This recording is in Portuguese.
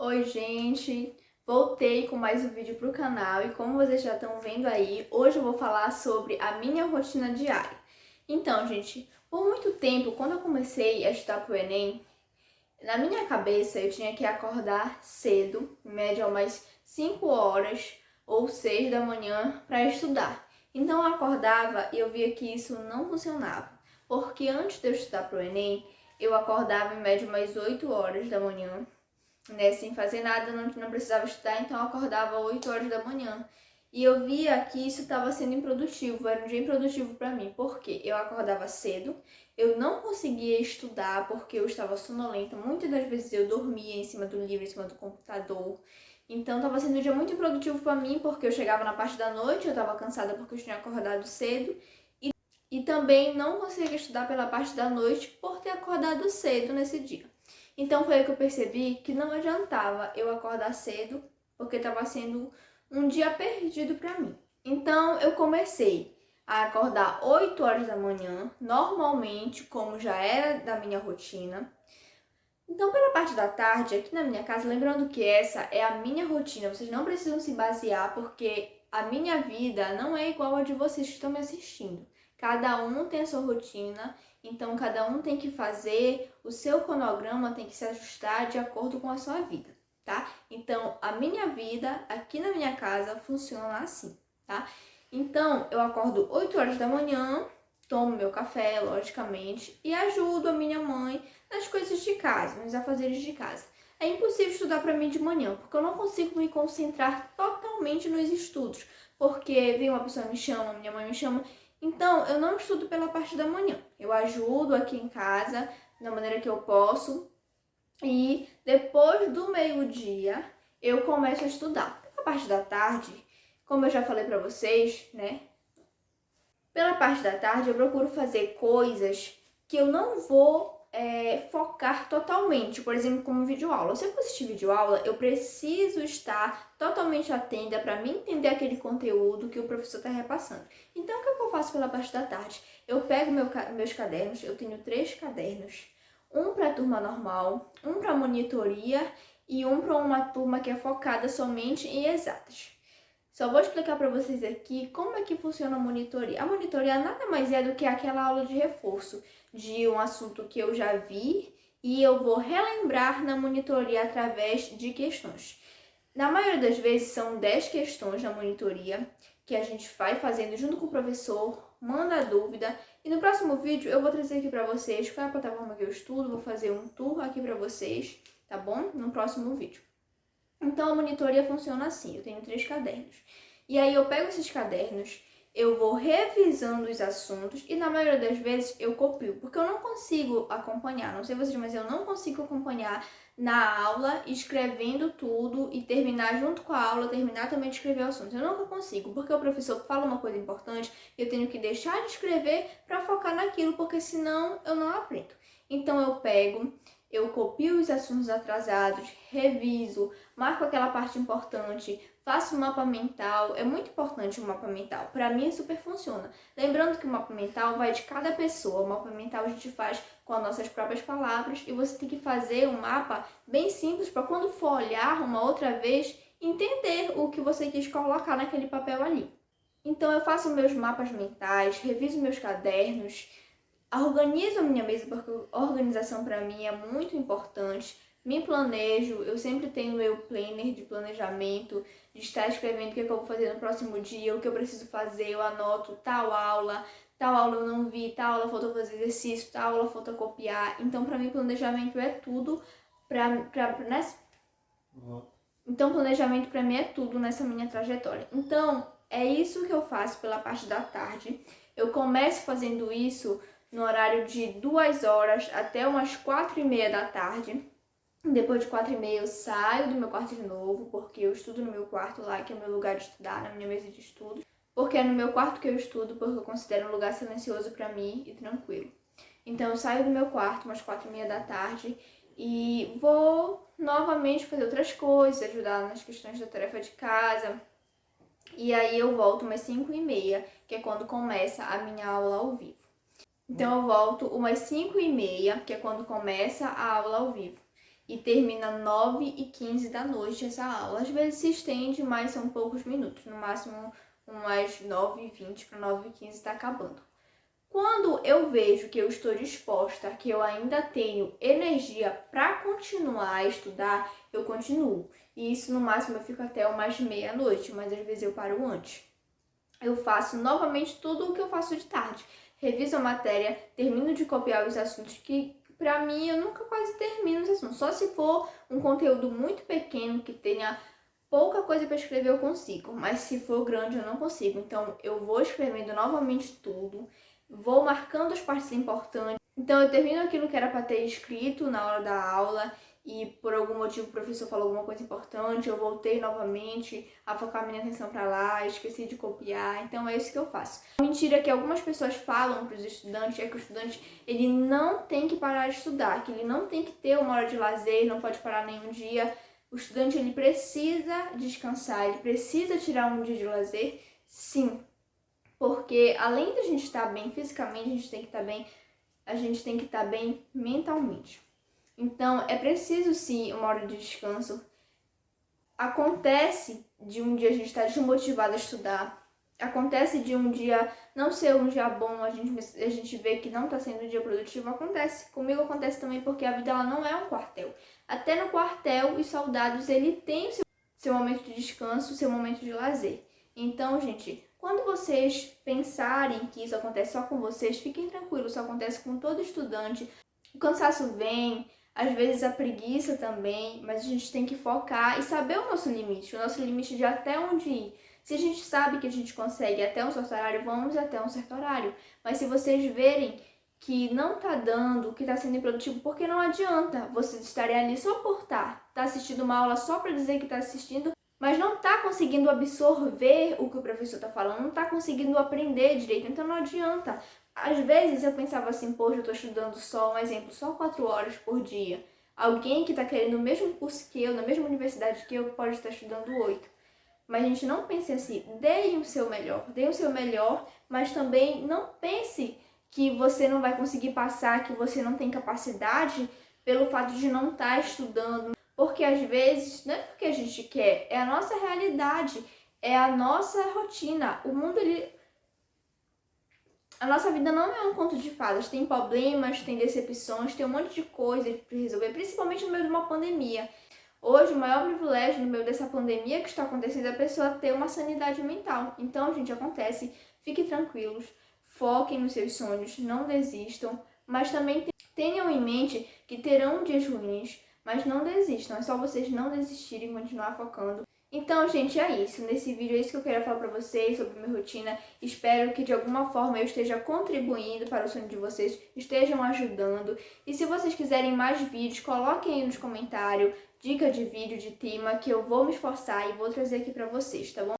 Oi, gente! Voltei com mais um vídeo pro canal e como vocês já estão vendo aí, hoje eu vou falar sobre a minha rotina diária. Então, gente, por muito tempo, quando eu comecei a estudar pro Enem, na minha cabeça eu tinha que acordar cedo, em média umas 5 horas ou 6 da manhã para estudar. Então eu acordava e eu via que isso não funcionava, porque antes de eu estudar pro Enem, eu acordava em média umas 8 horas da manhã, né, sem fazer nada, não precisava estudar, então eu acordava 8 horas da manhã. E eu via que isso estava sendo improdutivo, era um dia improdutivo para mim, porque eu acordava cedo, eu não conseguia estudar porque eu estava sonolenta, muitas das vezes eu dormia em cima do livro, em cima do computador. Então estava sendo um dia muito improdutivo para mim, porque eu chegava na parte da noite, eu estava cansada porque eu tinha acordado cedo, e também não conseguia estudar pela parte da noite por ter acordado cedo nesse dia. Então foi aí que eu percebi que não adiantava eu acordar cedo, porque estava sendo um dia perdido para mim. Então eu comecei a acordar 8 horas da manhã, normalmente, como já era da minha rotina. Então, pela parte da tarde, aqui na minha casa, lembrando que essa é a minha rotina, vocês não precisam se basear, porque a minha vida não é igual a de vocês que estão me assistindo. Cada um tem a sua rotina, então cada um tem que fazer, o seu cronograma tem que se ajustar de acordo com a sua vida, tá? Então, a minha vida aqui na minha casa funciona assim, tá? Então, eu acordo 8 horas da manhã, tomo meu café, logicamente, e ajudo a minha mãe nas coisas de casa, nos afazeres de casa. É impossível estudar para mim de manhã, porque eu não consigo me concentrar totalmente nos estudos, porque vem uma pessoa me chama, minha mãe me chama, então eu não estudo pela parte da manhã. Eu ajudo aqui em casa da maneira que eu posso e depois do meio-dia eu começo a estudar. Pela parte da tarde, como eu já falei para vocês, né? Pela parte da tarde eu procuro fazer coisas que eu não vou focar totalmente, por exemplo, como videoaula. Se eu for assistir videoaula, eu preciso estar totalmente atenta para mim entender aquele conteúdo que o professor está repassando. Então, o que eu faço pela parte da tarde? Eu pego meus cadernos, eu tenho 3 cadernos, um para a turma normal, um para monitoria e um para uma turma que é focada somente em exatas. Só vou explicar para vocês aqui como é que funciona a monitoria. A monitoria nada mais é do que aquela aula de reforço de um assunto que eu já vi e eu vou relembrar na monitoria através de questões. Na maioria das vezes são 10 questões na monitoria que a gente vai fazendo junto com o professor, manda a dúvida e no próximo vídeo eu vou trazer aqui para vocês qual é a plataforma que eu estudo, vou fazer um tour aqui para vocês, tá bom? No próximo vídeo. Então, a monitoria funciona assim, eu tenho 3 cadernos. E aí eu pego esses cadernos, eu vou revisando os assuntos e na maioria das vezes eu copio, porque eu não consigo acompanhar, não sei vocês, mas eu não consigo acompanhar na aula escrevendo tudo e terminar junto com a aula, terminar também de escrever o assunto. Eu nunca consigo, porque o professor fala uma coisa importante, eu tenho que deixar de escrever para focar naquilo, porque senão eu não aprendo. Então eu pego, eu copio os assuntos atrasados, reviso, marco aquela parte importante, faço um mapa mental. É muito importante o mapa mental. Para mim, super funciona. Lembrando que o mapa mental vai de cada pessoa. O mapa mental a gente faz com as nossas próprias palavras e você tem que fazer um mapa bem simples para quando for olhar uma outra vez, entender o que você quis colocar naquele papel ali. Então, eu faço meus mapas mentais, reviso meus cadernos, organizo a minha mesa, porque a organização para mim é muito importante. Me planejo, eu sempre tenho meu planner de planejamento, de estar escrevendo o que eu vou fazer no próximo dia, o que eu preciso fazer, eu anoto tal aula eu não vi, tal aula faltou fazer exercício, tal aula falta copiar. Então, para mim, planejamento é tudo Então, planejamento para mim é tudo nessa minha trajetória. Então, é isso que eu faço pela parte da tarde. Eu começo fazendo isso no horário de 2 horas até umas 4h30 da tarde. Depois de 4h30 eu saio do meu quarto de novo, porque eu estudo no meu quarto lá, que é o meu lugar de estudar, na minha mesa de estudo. Porque é no meu quarto que eu estudo, porque eu considero um lugar silencioso para mim e tranquilo. Então eu saio do meu quarto umas 4h30 da tarde e vou novamente fazer outras coisas, ajudar nas questões da tarefa de casa. E aí eu volto umas 5h30, que é quando começa a minha aula ao vivo. Então eu volto umas 5h30, que é quando começa a aula ao vivo. e termina 9h15 da noite essa aula. Às vezes se estende, mas são poucos minutos, no máximo umas 9h20 para 9h15 está acabando. Quando eu vejo que eu estou disposta, que eu ainda tenho energia para continuar a estudar, eu continuo. E isso no máximo eu fico até umas meia-noite, mas às vezes eu paro antes. Eu faço novamente tudo o que eu faço de tarde. Reviso a matéria, termino de copiar os assuntos que, pra mim, eu nunca quase termino os assuntos. Só se for um conteúdo muito pequeno, que tenha pouca coisa para escrever, eu consigo. Mas se for grande, eu não consigo. Então, eu vou escrevendo novamente tudo, vou marcando as partes importantes. Então, eu termino aquilo que era para ter escrito na hora da aula e por algum motivo o professor falou alguma coisa importante, eu voltei novamente a focar minha atenção para lá, esqueci de copiar, então é isso que eu faço. A mentira que algumas pessoas falam para os estudantes é que o estudante ele não tem que parar de estudar, que ele não tem que ter uma hora de lazer, não pode parar nenhum dia. O estudante ele precisa descansar, ele precisa tirar um dia de lazer, sim, porque além de a gente estar bem fisicamente, a gente tem que estar bem mentalmente. Então, é preciso sim uma hora de descanso. Acontece de um dia a gente estar desmotivado a estudar. Acontece de um dia não ser um dia bom, a gente vê que não está sendo um dia produtivo. Acontece. Comigo acontece também porque a vida ela não é um quartel. Até no quartel, os soldados ele tem o seu momento de descanso, seu momento de lazer. Então, gente, quando vocês pensarem que isso acontece só com vocês, fiquem tranquilos, isso acontece com todo estudante. O cansaço vem, às vezes a preguiça também, mas a gente tem que focar e saber o nosso limite de até onde ir. Se a gente sabe que a gente consegue até um certo horário, vamos até um certo horário. Mas se vocês verem que não tá dando, que tá sendo improdutivo, porque não adianta vocês estarem ali só por tá assistindo uma aula só para dizer que tá assistindo, mas não tá conseguindo absorver o que o professor tá falando, não tá conseguindo aprender direito, então não adianta. Às vezes eu pensava assim, poxa, eu tô estudando só, um exemplo, só 4 horas por dia. Alguém que tá querendo o mesmo curso que eu, na mesma universidade que eu, pode estar estudando 8. Mas a gente não pense assim, dê o seu melhor, mas também não pense que você não vai conseguir passar, que você não tem capacidade pelo fato de não estar estudando. Porque às vezes, não é porque a gente quer, é a nossa realidade, é a nossa rotina. O mundo, a nossa vida não é um conto de fadas, tem problemas, tem decepções, tem um monte de coisa para resolver, principalmente no meio de uma pandemia. Hoje, o maior privilégio no meio dessa pandemia que está acontecendo é a pessoa ter uma sanidade mental. Então, gente, acontece, fiquem tranquilos, foquem nos seus sonhos, não desistam, mas também tenham em mente que terão dias ruins, mas não desistam, é só vocês não desistirem e continuar focando. Então, gente, é isso. Nesse vídeo é isso que eu queria falar pra vocês sobre minha rotina. Espero que de alguma forma eu esteja contribuindo para o sonho de vocês, estejam ajudando. E se vocês quiserem mais vídeos, coloquem aí nos comentários dica de vídeo, de tema, que eu vou me esforçar e vou trazer aqui pra vocês, tá bom?